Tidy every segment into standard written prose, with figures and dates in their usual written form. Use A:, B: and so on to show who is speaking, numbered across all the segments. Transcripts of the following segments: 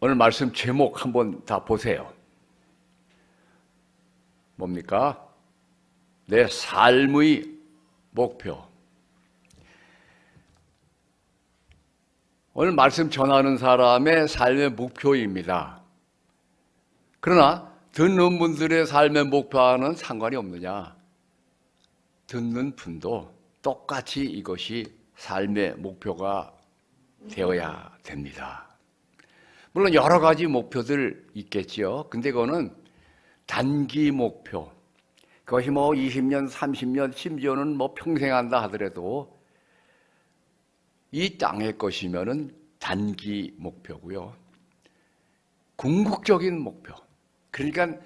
A: 오늘 말씀 제목 한번 다 보세요. 뭡니까? 내 삶의 목표. 오늘 말씀 전하는 사람의 삶의 목표입니다. 그러나 듣는 분들의 삶의 목표와는 상관이 없느냐? 듣는 분도 똑같이 이것이 삶의 목표가 되어야 됩니다. 물론 여러 가지 목표들 있겠지요. 근데 그거는 단기 목표. 그것이 뭐 20년, 30년, 심지어는 뭐 평생 한다 하더라도 이 땅의 것이면은 단기 목표고요. 궁극적인 목표. 그러니까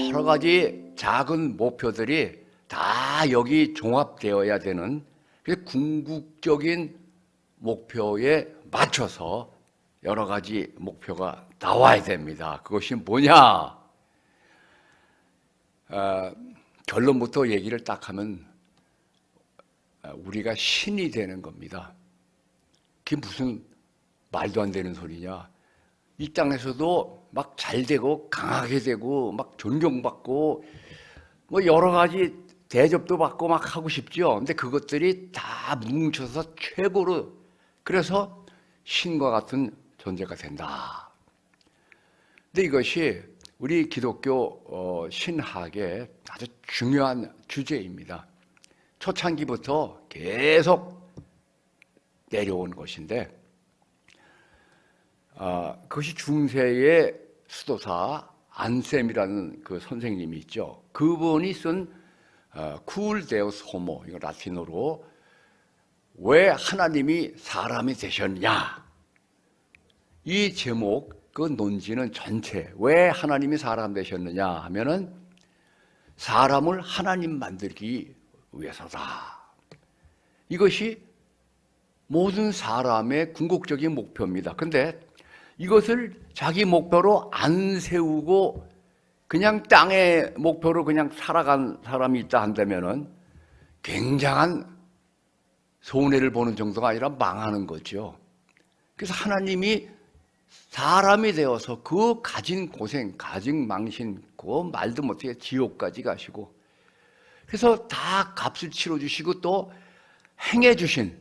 A: 여러 가지 작은 목표들이 다 여기 종합되어야 되는 궁극적인 목표에 맞춰서 여러 가지 목표가 나와야 됩니다. 그것이 뭐냐? 결론부터 얘기를 딱 하면 우리가 신이 되는 겁니다. 그게 무슨 말도 안 되는 소리냐? 이 땅에서도 막 잘 되고 강하게 되고 막 존경받고 뭐 여러 가지 대접도 받고 막 하고 싶죠. 근데 그것들이 다 뭉쳐서 최고로 그래서 신과 같은 존재가 된다. 근데 이것이 우리 기독교 신학의 아주 중요한 주제입니다. 초창기부터 계속 내려온 것인데 그것이 중세의 수도사 안셈이라는 그 선생님이 있죠. 그분이 쓴 쿨 데우스 호모, 이거 라틴어로 왜 하나님이 사람이 되셨냐? 이 제목, 그 논지는 전체 왜 하나님이 사람 되셨느냐 하면은 사람을 하나님 만들기 위해서다. 이것이 모든 사람의 궁극적인 목표입니다. 근데 이것을 자기 목표로 안 세우고 그냥 땅의 목표로 그냥 살아간 사람이 있다 한다면은 굉장한 손해를 보는 정도가 아니라 망하는 거죠. 그래서 하나님이 사람이 되어서 그 가진 고생, 가진 망신, 그 말도 못해 지옥까지 가시고 그래서 다 값을 치러주시고 또 행해주신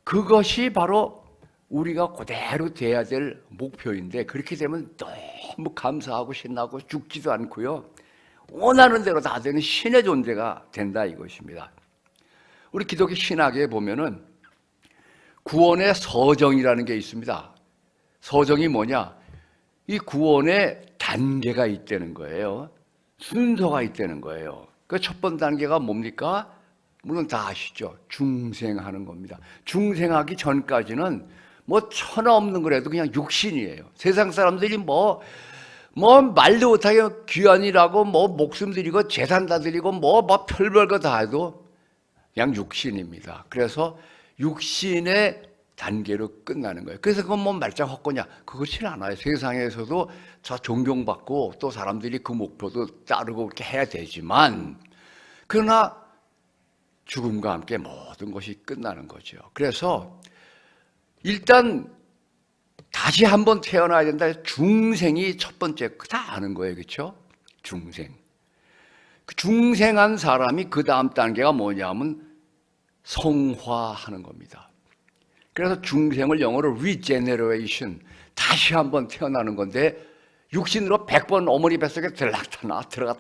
A: 그것이 바로 우리가 그대로 돼야 될 목표인데 그렇게 되면 너무 감사하고 신나고 죽지도 않고요. 원하는 대로 다 되는 신의 존재가 된다 이것입니다. 우리 기독교 신학에 보면은 구원의 서정이라는 게 있습니다. 서정이 뭐냐? 이 구원의 단계가 있다는 거예요. 순서가 있다는 거예요. 그 첫 번째 단계가 뭡니까? 물론 다 아시죠? 중생하는 겁니다. 중생하기 전까지는 뭐 천하 없는 거라도 그냥 육신이에요. 세상 사람들이 뭐 말도 못하게 귀환이라고 뭐 목숨 드리고 재산 다 드리고 뭐 별별 거 다 해도 그냥 육신입니다. 그래서 육신의 단계로 끝나는 거예요. 그래서 그건 뭐 말짱 헛거냐? 그렇지는 않아요. 세상에서도 저 존경받고 또 사람들이 그 목표도 따르고 그렇게 해야 되지만 그러나 죽음과 함께 모든 것이 끝나는 거죠. 그래서 일단 다시 한번 태어나야 된다. 중생이 첫 번째 다 아는 거예요. 그렇죠? 중생. 그 중생한 사람이 그 다음 단계가 뭐냐면 성화하는 겁니다. 그래서 중생을 영어로 regeneration, 다시 한번 태어나는 건데 육신으로 100번 어머니 뱃속에 들어갔다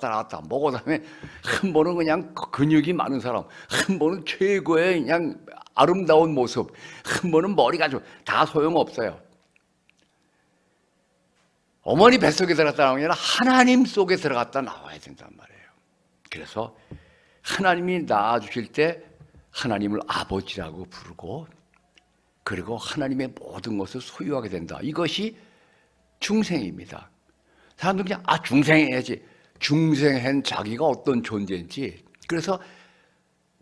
A: 나왔다. 먹고 다음에 한 번은 그냥 근육이 많은 사람, 한 번은 최고의 그냥 아름다운 모습, 한 번은 머리가 다 소용없어요. 어머니 뱃속에 들어갔다 나오는 게 아니라 하나님 속에 들어갔다 나와야 된단 말이에요. 그래서 하나님이 낳아주실 때 하나님을 아버지라고 부르고 그리고 하나님의 모든 것을 소유하게 된다. 이것이 중생입니다. 사람들은 그냥 중생해야지. 중생한 자기가 어떤 존재인지. 그래서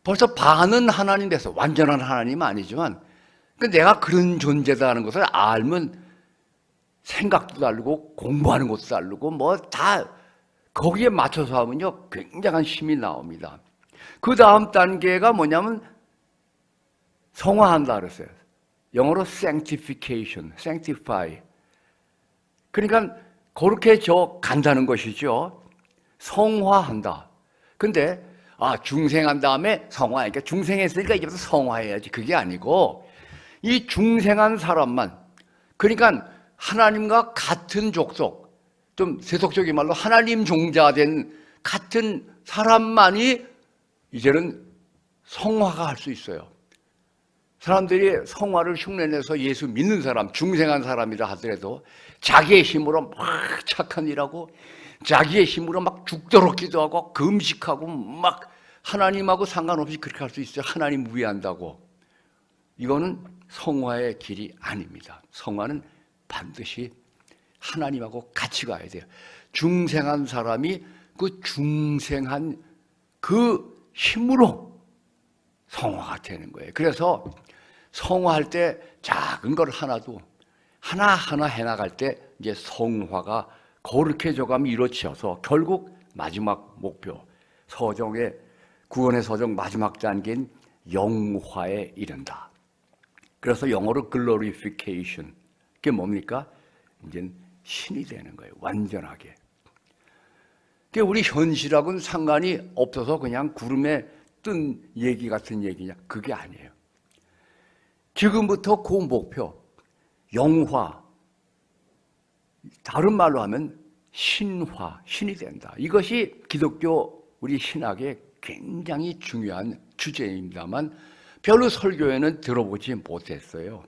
A: 벌써 반은 하나님 돼서 완전한 하나님은 아니지만 내가 그런 존재다는 것을 알면 생각도 다르고 공부하는 것도 다르고 뭐 다 거기에 맞춰서 하면요 굉장한 힘이 나옵니다. 그 다음 단계가 뭐냐면 성화한다 그랬어요. 영어로 sanctification, sanctify. 그러니까 그렇게 간다는 것이죠. 성화한다. 근데 중생한 다음에 성화하니까 중생했으니까 이제부터 성화해야지. 그게 아니고 이 중생한 사람만, 그러니까 하나님과 같은 족속, 좀 세속적인 말로 하나님 종자된 같은 사람만이 이제는 성화가 할 수 있어요. 사람들이 성화를 흉내내서 예수 믿는 사람, 중생한 사람이라 하더라도 자기의 힘으로 막 착한 일하고 자기의 힘으로 막 죽도록 기도하고 금식하고 막 하나님하고 상관없이 그렇게 할 수 있어요. 하나님 위한다고. 이거는 성화의 길이 아닙니다. 성화는 반드시 하나님하고 같이 가야 돼요. 중생한 사람이 그 중생한 그 힘으로 성화가 되는 거예요. 그래서 성화할 때 작은 걸 하나도 하나하나 해나갈 때 이제 성화가 그렇게 저가면 이루어져서 결국 마지막 목표, 서정의 구원의 서정 마지막 단계인 영화에 이른다. 그래서 영어로 glorification. 그게 뭡니까? 이제 신이 되는 거예요. 완전하게. 그게 우리 현실하고는 상관이 없어서 그냥 구름에 뜬 얘기 같은 얘기냐? 그게 아니에요. 지금부터 그 목표, 영화, 다른 말로 하면 신화, 신이 된다. 이것이 기독교 우리 신학의 굉장히 중요한 주제입니다만 별로 설교에는 들어보지 못했어요.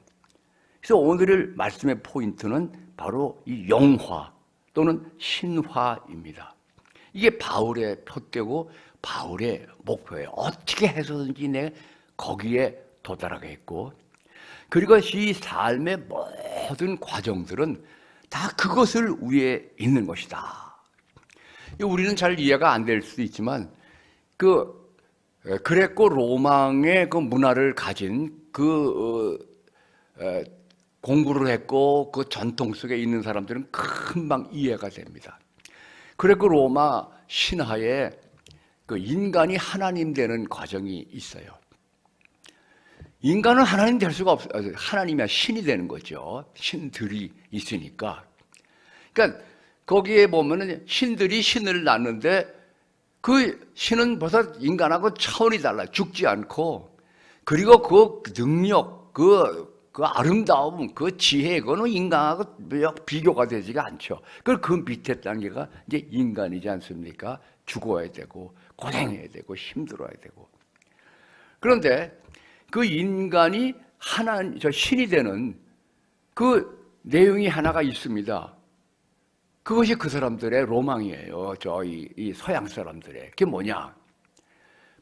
A: 그래서 오늘 말씀의 포인트는 바로 이 영화 또는 신화입니다. 이게 바울의 표대고 바울의 목표예요. 어떻게 해서든지 내 거기에 도달하겠고, 그리고 이 삶의 모든 과정들은 다 그것을 위해 있는 것이다. 우리는 잘 이해가 안 될 수도 있지만 그레코 로망의 그 문화를 가진 공부를 했고 그 전통 속에 있는 사람들은 금방 이해가 됩니다. 그레코 로마 신화에 그 인간이 하나님 되는 과정이 있어요. 인간은 하나님 될 수가 없어요. 하나님이야 신이 되는 거죠. 신들이 있으니까. 그러니까 거기에 보면은 신들이 신을 낳는데 그 신은 벌써 인간하고 차원이 달라요. 죽지 않고. 그리고 그 능력, 그 아름다움, 그 지혜, 그거는 인간하고 비교가 되지가 않죠. 그 밑에 단계가 이제 인간이지 않습니까? 죽어야 되고, 고생해야 되고, 힘들어야 되고. 그런데 그 인간이 신이 되는 그 내용이 하나가 있습니다. 그것이 그 사람들의 로망이에요. 이 서양 사람들의. 그게 뭐냐?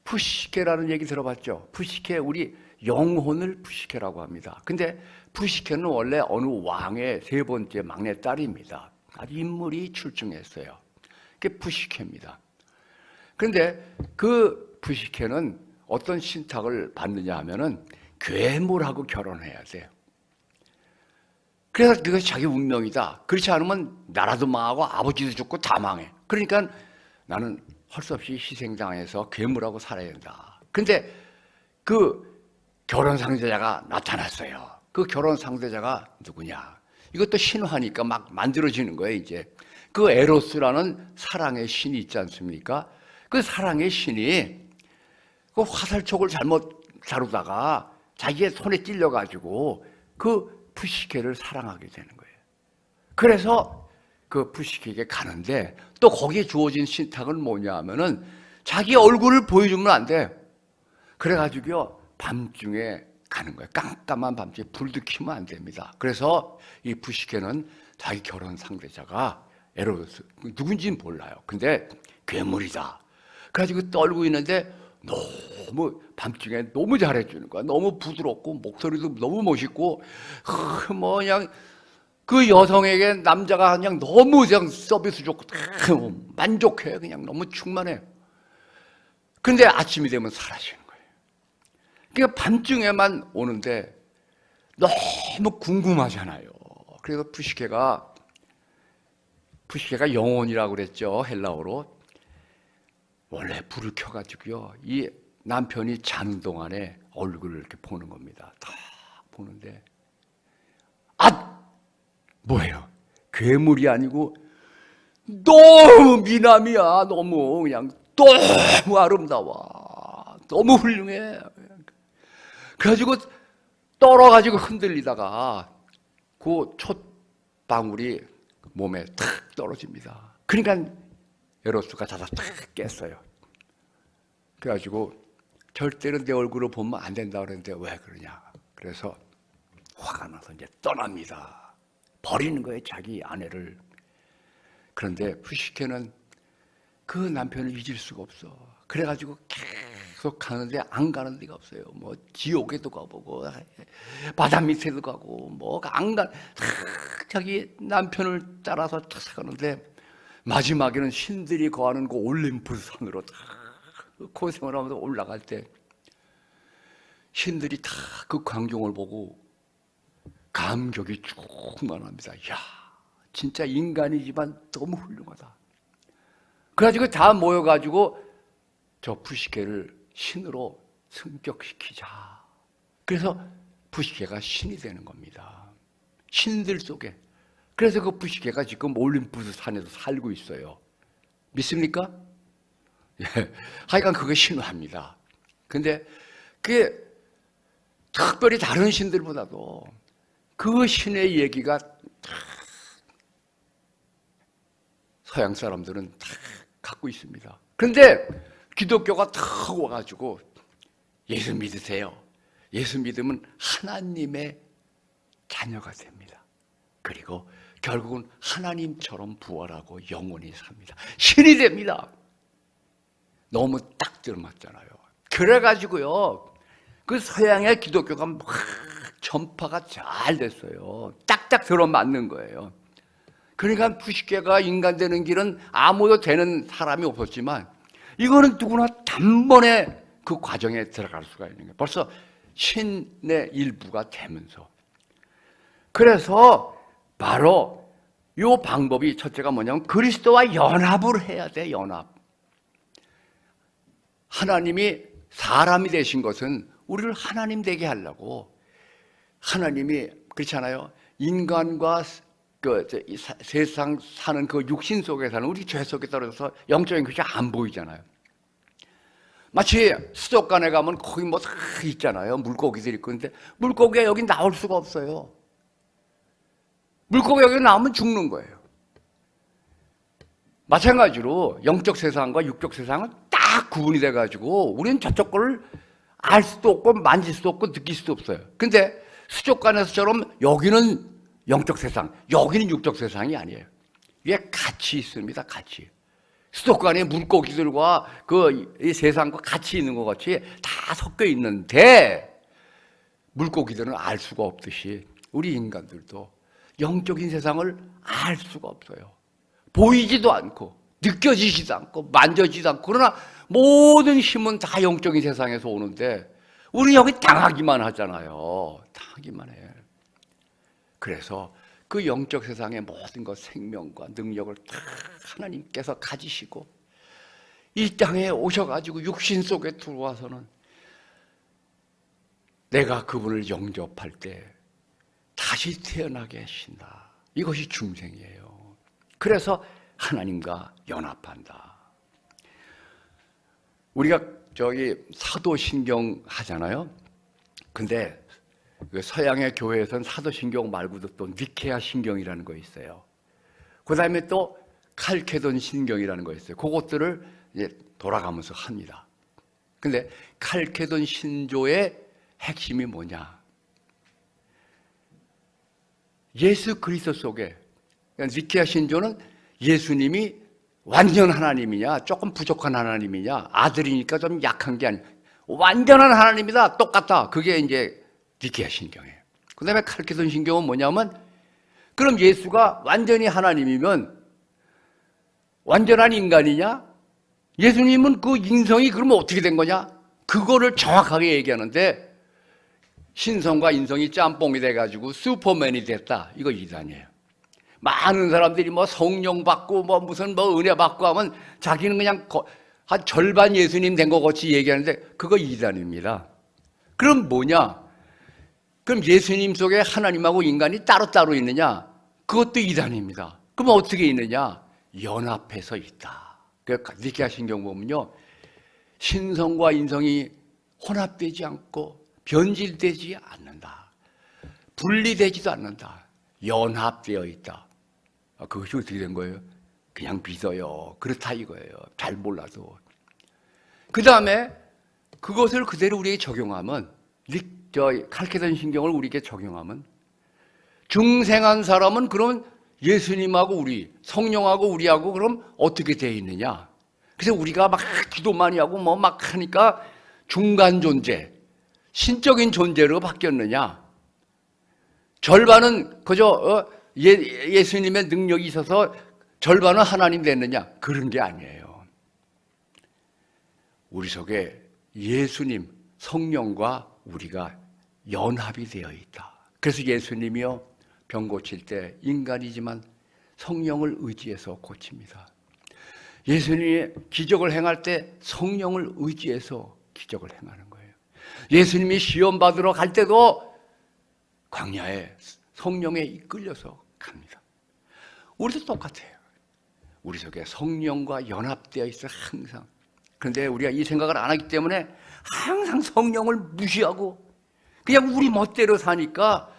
A: 푸시케라는 얘기 들어봤죠? 푸시케, 우리 영혼을 푸시케라고 합니다. 근데 푸시케는 원래 어느 왕의 세 번째 막내딸입니다. 아주 인물이 출중했어요. 그게 푸시케입니다. 그런데 그 푸시케는 어떤 신탁을 받느냐 하면은 괴물하고 결혼해야 돼요. 그래서 그것이 자기 운명이다. 그렇지 않으면 나라도 망하고 아버지도 죽고 다 망해. 그러니까 나는 할 수 없이 희생당해서 괴물하고 살아야 된다. 그런데 그 결혼 상대자가 나타났어요. 그 결혼 상대자가 누구냐? 이것도 신화니까 막 만들어지는 거예요, 이제. 그 에로스라는 사랑의 신이 있지 않습니까? 그 사랑의 신이 그 화살촉을 잘못 다루다가 자기의 손에 찔려가지고 그 푸시케를 사랑하게 되는 거예요. 그래서 그 푸시케에게 가는데 또 거기에 주어진 신탁은 뭐냐 하면은 자기 얼굴을 보여주면 안 돼. 그래가지고요, 밤중에 가는 거예요. 깜깜한 밤중에 불도 켜면 안 됩니다. 그래서 이 푸시케는 자기 결혼 상대자가 에로스, 누군지는 몰라요. 근데 괴물이다. 그래가지고 떨고 있는데 너무 밤중에 너무 잘해주는 거야. 너무 부드럽고 목소리도 너무 멋있고 그냥 그 여성에게 남자가 그냥 너무 그냥 서비스 좋고 만족해. 그냥 너무 충만해. 근데 아침이 되면 사라지는 거예요. 그러니까 밤중에만 오는데 너무 궁금하잖아요. 그래서 푸시케가 영혼이라고 그랬죠. 헬라어로. 원래 불을 켜가지고요, 이 남편이 자는 동안에 얼굴을 이렇게 보는 겁니다. 다 보는데, 뭐예요? 괴물이 아니고 너무 미남이야. 너무 그냥 너무 아름다워. 너무 훌륭해. 그래가지고 떨어가지고 흔들리다가 그 촛방울이 몸에 탁 떨어집니다. 그러니까 에로스가 자다 탁 깼어요. 그래가지고 절대로 내 얼굴을 보면 안 된다 그랬는데 왜 그러냐. 그래서 화가 나서 이제 떠납니다. 버리는 거예요, 자기 아내를. 그런데 푸시케는 그 남편을 잊을 수가 없어. 그래가지고 계속 가는데 안 가는 데가 없어요. 뭐 지옥에도 가보고 바다 밑에도 가고 뭐 안 가. 자기 남편을 따라서 찾아가는데 마지막에는 신들이 거하는 그 올림푸스 산으로 고생을 하면서 올라갈 때 신들이 다 그 광경을 보고 감격이 충만합니다. 이야, 진짜 인간이지만 너무 훌륭하다. 그래가지고 다 모여가지고 저 푸시케를 신으로 승격시키자. 그래서 푸시케가 신이 되는 겁니다. 신들 속에. 그래서 그 푸시케가 지금 올림푸스 산에서 살고 있어요. 믿습니까? 예. 하여간 그거 신화합니다. 근데 그게 특별히 다른 신들보다도 그 신의 얘기가 서양 사람들은 다 갖고 있습니다. 그런데 기독교가 탁 와가지고 예수 믿으세요. 예수 믿으면 하나님의 자녀가 됩니다. 그리고 결국은 하나님처럼 부활하고 영원히 삽니다. 신이 됩니다. 너무 딱 들어맞잖아요. 그래가지고요, 그 서양의 기독교가 막 전파가 잘 됐어요. 딱딱 들어맞는 거예요. 그러니까 푸시케가 인간 되는 길은 아무도 되는 사람이 없었지만 이거는 누구나 단번에 그 과정에 들어갈 수가 있는 거예요. 벌써 신의 일부가 되면서. 그래서 바로 이 방법이 첫째가 뭐냐면 그리스도와 연합을 해야 돼. 연합. 하나님이 사람이 되신 것은 우리를 하나님 되게 하려고. 하나님이 그렇잖아요. 인간과 그 세상 사는 그 육신 속에 사는 우리 죄 속에 떨어져서 영적인 것이 안 보이잖아요. 마치 수족관에 가면 거기 뭐 다 있잖아요. 물고기들이 있고. 근데 물고기가 여기 나올 수가 없어요. 물고기가 여기 나오면 죽는 거예요. 마찬가지로 영적 세상과 육적 세상은 딱 구분이 돼가지고 우리는 저쪽 거를 알 수도 없고 만질 수도 없고 느낄 수도 없어요. 근데 수족관에서처럼 여기는 영적 세상, 여기는 육적 세상이 아니에요. 이게 같이 있습니다. 같이. 수족관에 물고기들과 이 세상과 같이 있는 것 같이 다 섞여 있는데 물고기들은 알 수가 없듯이 우리 인간들도 영적인 세상을 알 수가 없어요. 보이지도 않고 느껴지지도 않고 만져지지도 않고. 그러나 모든 힘은 다 영적인 세상에서 오는데 우리 여기 당하기만 하잖아요. 당하기만 해. 그래서 그 영적 세상의 모든 것, 생명과 능력을 다 하나님께서 가지시고 이 땅에 오셔가지고 육신 속에 들어와서는 내가 그분을 영접할 때 다시 태어나게 하신다. 이것이 중생이에요. 그래서 하나님과 연합한다. 우리가 저기 사도신경 하잖아요. 근데 서양의 교회에서는 사도신경 말고도 또 니케아 신경이라는 거 있어요. 그 다음에 또 칼케돈 신경이라는 거 있어요. 그것들을 이제 돌아가면서 합니다. 근데 칼케돈 신조의 핵심이 뭐냐? 예수 그리스도 속에, 그러니까 니케아 신조는 예수님이 완전 하나님이냐, 조금 부족한 하나님이냐, 아들이니까 좀 약한 게 아니야. 완전한 하나님이다. 똑같다. 그게 이제 니케아 신경이에요. 그 다음에 칼케돈 신경은 뭐냐면, 그럼 예수가 완전히 하나님이면 완전한 인간이냐? 예수님은 그 인성이 그러면 어떻게 된 거냐? 그거를 정확하게 얘기하는데, 신성과 인성이 짬뽕이 돼가지고 슈퍼맨이 됐다. 이거 이단이에요. 많은 사람들이 뭐 성령 받고 뭐 무슨 뭐 은혜 받고 하면 자기는 그냥 한 절반 예수님 된 것 같이 얘기하는데 그거 이단입니다. 그럼 뭐냐? 그럼 예수님 속에 하나님하고 인간이 따로따로 있느냐? 그것도 이단입니다. 그럼 어떻게 있느냐? 연합해서 있다. 니케아신경 보면요, 신성과 인성이 혼합되지 않고 변질되지 않는다. 분리되지도 않는다. 연합되어 있다. 그것이 어떻게 된 거예요? 그냥 믿어요. 그렇다 이거예요. 잘 몰라도. 그 다음에 그것을 그대로 우리에게 적용하면, 칼케던 신경을 우리에게 적용하면, 중생한 사람은 그럼 예수님하고 우리, 성령하고 우리하고 그럼 어떻게 되어 있느냐? 그래서 우리가 막 기도 많이 하고 뭐 막 하니까 중간 존재, 신적인 존재로 바뀌었느냐? 절반은 그저 예수님의 능력이 있어서 절반은 하나님 됐느냐? 그런 게 아니에요. 우리 속에 예수님, 성령과 우리가 연합이 되어 있다. 그래서 예수님이요, 병 고칠 때 인간이지만 성령을 의지해서 고칩니다. 예수님이 기적을 행할 때 성령을 의지해서 기적을 행하는 거예요. 예수님이 시험 받으러 갈 때도 광야에 성령에 이끌려서 갑니다. 우리도 똑같아요. 우리 속에 성령과 연합되어 있어 항상. 그런데 우리가 이 생각을 안 하기 때문에 항상 성령을 무시하고 그냥 우리 멋대로 사니까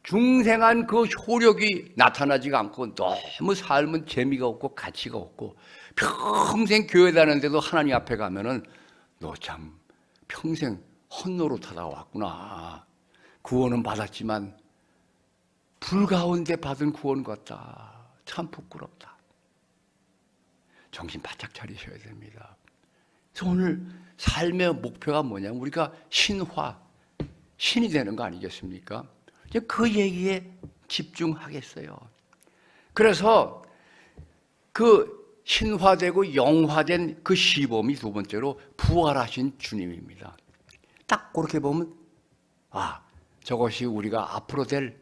A: 중생한 그 효력이 나타나지가 않고 너무 삶은 재미가 없고 가치가 없고 평생 교회 다녔는데도 하나님 앞에 가면은 너 참 평생 헛노릇하다 왔구나. 구원은 받았지만 불 가운데 받은 구원 같다. 참 부끄럽다. 정신 바짝 차리셔야 됩니다. 그래서 오늘 삶의 목표가 뭐냐면 우리가 신이 되는 거 아니겠습니까? 그 얘기에 집중하겠어요. 그래서 그 신화되고 영화된 그 시범이 두 번째로 부활하신 주님입니다. 딱 그렇게 보면 저것이 우리가 앞으로 될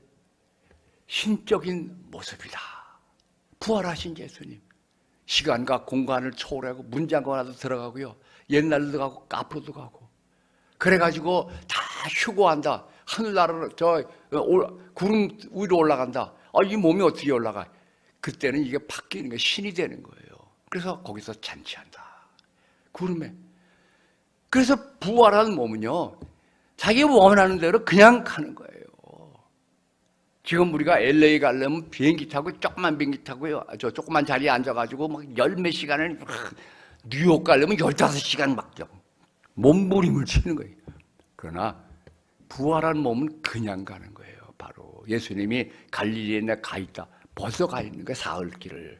A: 신적인 모습이다. 부활하신 예수님. 시간과 공간을 초월하고 문장고 하나도 들어가고요. 옛날도 가고 앞으로도 가고. 그래가지고 다 휴고한다. 하늘나라로 구름 위로 올라간다. 이 몸이 어떻게 올라가? 그때는 이게 바뀌는 거예요. 신이 되는 거예요. 그래서 거기서 잔치한다. 구름에. 그래서 부활한 몸은요, 자기가 원하는 대로 그냥 가는 거예요. 지금 우리가 LA 가려면 비행기 타고 조그만 비행기 타고요. 저 조그만 자리에 앉아가지고 막 열 몇 시간을 뉴욕 가려면 15시간 막 몸부림을 치는 거예요. 그러나 부활한 몸은 그냥 가는 거예요. 바로 예수님이 갈릴리에 가 있다. 벌써 가 있는 거예요. 사흘길을.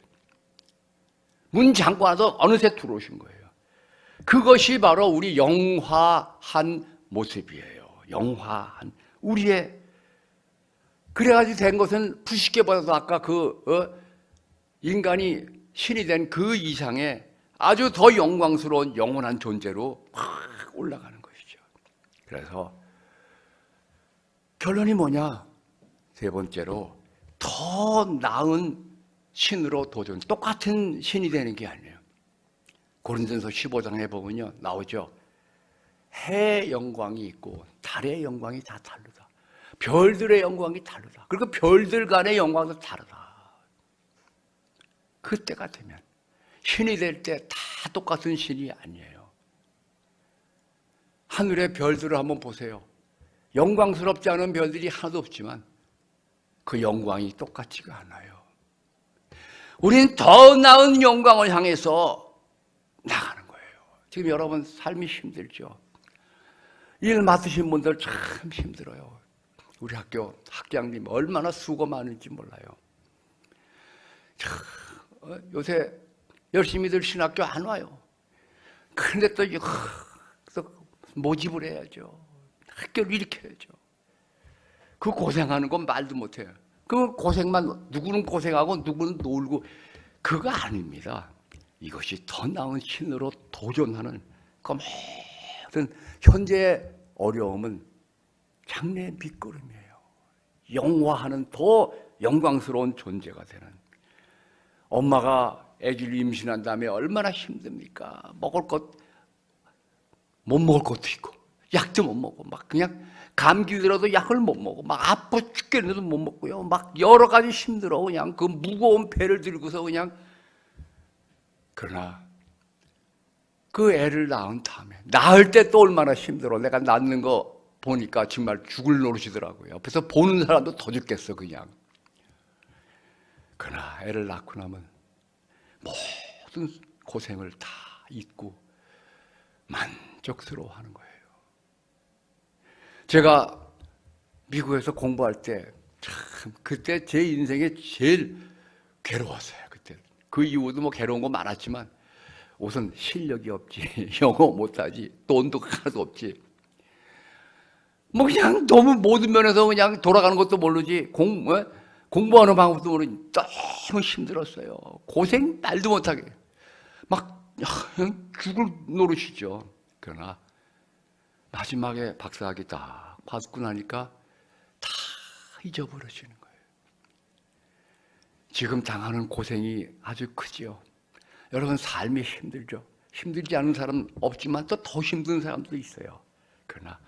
A: 문 잠궈 놔서 어느새 들어오신 거예요. 그것이 바로 우리 영화한 모습이에요. 영화한 우리의. 그래가지고 된 것은 푸시케 보다도 아까 인간이 신이 된 그 이상의 아주 더 영광스러운 영원한 존재로 확 올라가는 것이죠. 그래서 결론이 뭐냐? 세 번째로 더 나은 신으로 도전. 똑같은 신이 되는 게 아니에요. 고린도전서 15장에 보면요, 나오죠. 해의 영광이 있고 달의 영광이 다 다르다. 별들의 영광이 다르다. 그리고 별들 간의 영광도 다르다. 그때가 되면 신이 될 때 다 똑같은 신이 아니에요. 하늘의 별들을 한번 보세요. 영광스럽지 않은 별들이 하나도 없지만 그 영광이 똑같지가 않아요. 우리는 더 나은 영광을 향해서 나가는 거예요. 지금 여러분 삶이 힘들죠. 일 맡으신 분들 참 힘들어요. 우리 학교 학장님 얼마나 수고 많은지 몰라요. 요새 열심히들 신학교 안 와요. 그런데 또 모집을 해야죠. 학교를 일으켜야죠. 그 고생하는 건 말도 못해요. 그 고생만, 누구는 고생하고 누구는 놀고, 그거 아닙니다. 이것이 더 나은 신으로 도전하는 그 모든 현재의 어려움은 장래의 밑거름이에요. 영화하는 더 영광스러운 존재가 되는. 엄마가 아기를 임신한 다음에 얼마나 힘듭니까? 못 먹을 것도 있고 약도 못 먹고 막 그냥 감기 들어도 약을 못 먹고 막 아파 죽겠는데도 못 먹고요. 막 여러 가지 힘들어. 그냥 그 무거운 배를 들고서 그냥. 그러나 그 애를 낳은 다음에 낳을 때 또 얼마나 힘들어. 내가 낳는 거 보니까 정말 죽을 노릇이더라고요. 옆에서 보는 사람도 더 죽겠어 그냥. 그러나 애를 낳고 나면 모든 고생을 다 잊고 만족스러워하는 거예요. 제가 미국에서 공부할 때 참 그때 제 인생에 제일 괴로웠어요. 그때 그 이후도 뭐 괴로운 거 많았지만 우선 실력이 없지, 영어 못하지, 돈도 하나도 없지. 뭐 그냥 너무 모든 면에서 그냥 돌아가는 것도 모르지, 공부하는 방법도 모르지. 너무 힘들었어요. 고생 말도 못하게 막 그냥 죽을 노릇이죠. 그러나 마지막에 박사학위 딱 받고 나니까 다 잊어버려지는 거예요. 지금 당하는 고생이 아주 크지요. 여러분 삶이 힘들죠. 힘들지 않은 사람 없지만 또 더 힘든 사람도 있어요. 그러나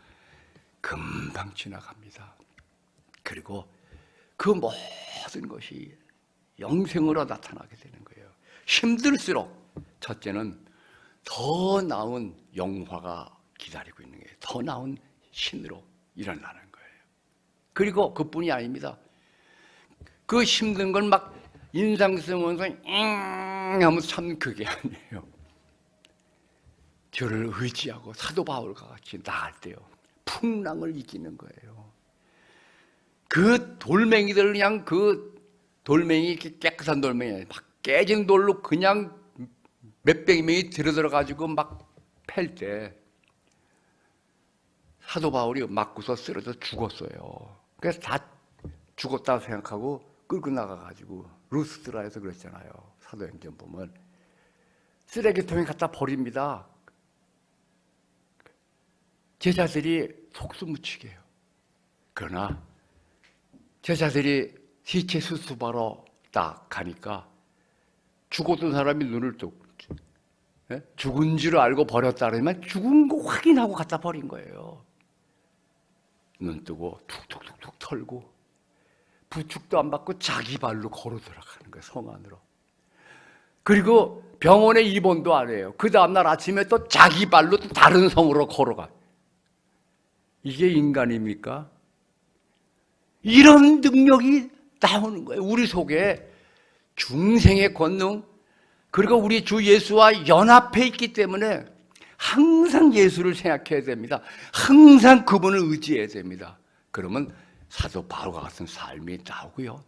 A: 금방 지나갑니다. 그리고 그 모든 것이 영생으로 나타나게 되는 거예요. 힘들수록 첫째는 더 나은 영화가 기다리고 있는 거예요. 더 나은 신으로 일어나는 거예요. 그리고 그뿐이 아닙니다. 그 힘든 건 막 인상 쓰면서 하면서 참 그게 아니에요. 주를 의지하고 사도 바울과 같이 나갈 때요, 풍랑을 이기는 거예요. 그 돌멩이들 그냥 그 돌멩이 깨끗한 돌멩이 막 깨진 돌로 그냥 몇백 명이 들어가지고 막 팰 때 사도 바울이 맞고서 쓰러져 죽었어요. 그래서 다 죽었다고 생각하고 끌고 나가가지고 루스드라에서 그랬잖아요. 사도행전 보면 쓰레기통에 갖다 버립니다. 제자들이 속수무치게 해요. 그러나 제자들이 시체 수습하러 딱 가니까 죽었던 사람이 눈을 뜨고 죽은 줄 알고 버렸다 그러면 죽은 거 확인하고 갖다 버린 거예요. 눈 뜨고 툭툭툭툭 털고 부축도 안 받고 자기 발로 걸어 들어가는 거예요. 성 안으로. 그리고 병원에 입원도 안 해요. 그 다음날 아침에 또 자기 발로 또 다른 성으로 걸어가. 이게 인간입니까? 이런 능력이 나오는 거예요. 우리 속에 중생의 권능, 그리고 우리 주 예수와 연합해 있기 때문에 항상 예수를 생각해야 됩니다. 항상 그분을 의지해야 됩니다. 그러면 사도 바울과 같은 삶이 나오고요.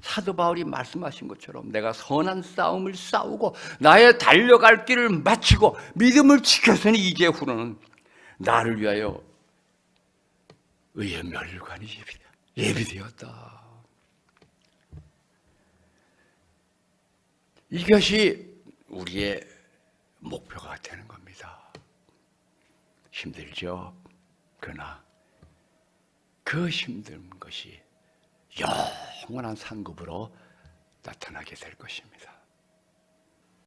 A: 사도 바울이 말씀하신 것처럼 내가 선한 싸움을 싸우고 나의 달려갈 길을 마치고 믿음을 지켰으니 이제 후로는 나를 위하여 의의 멸관이 예비되었다. 이것이 우리의 목표가 되는 겁니다. 힘들죠. 그러나 그 힘든 것이 영원한 상급으로 나타나게 될 것입니다.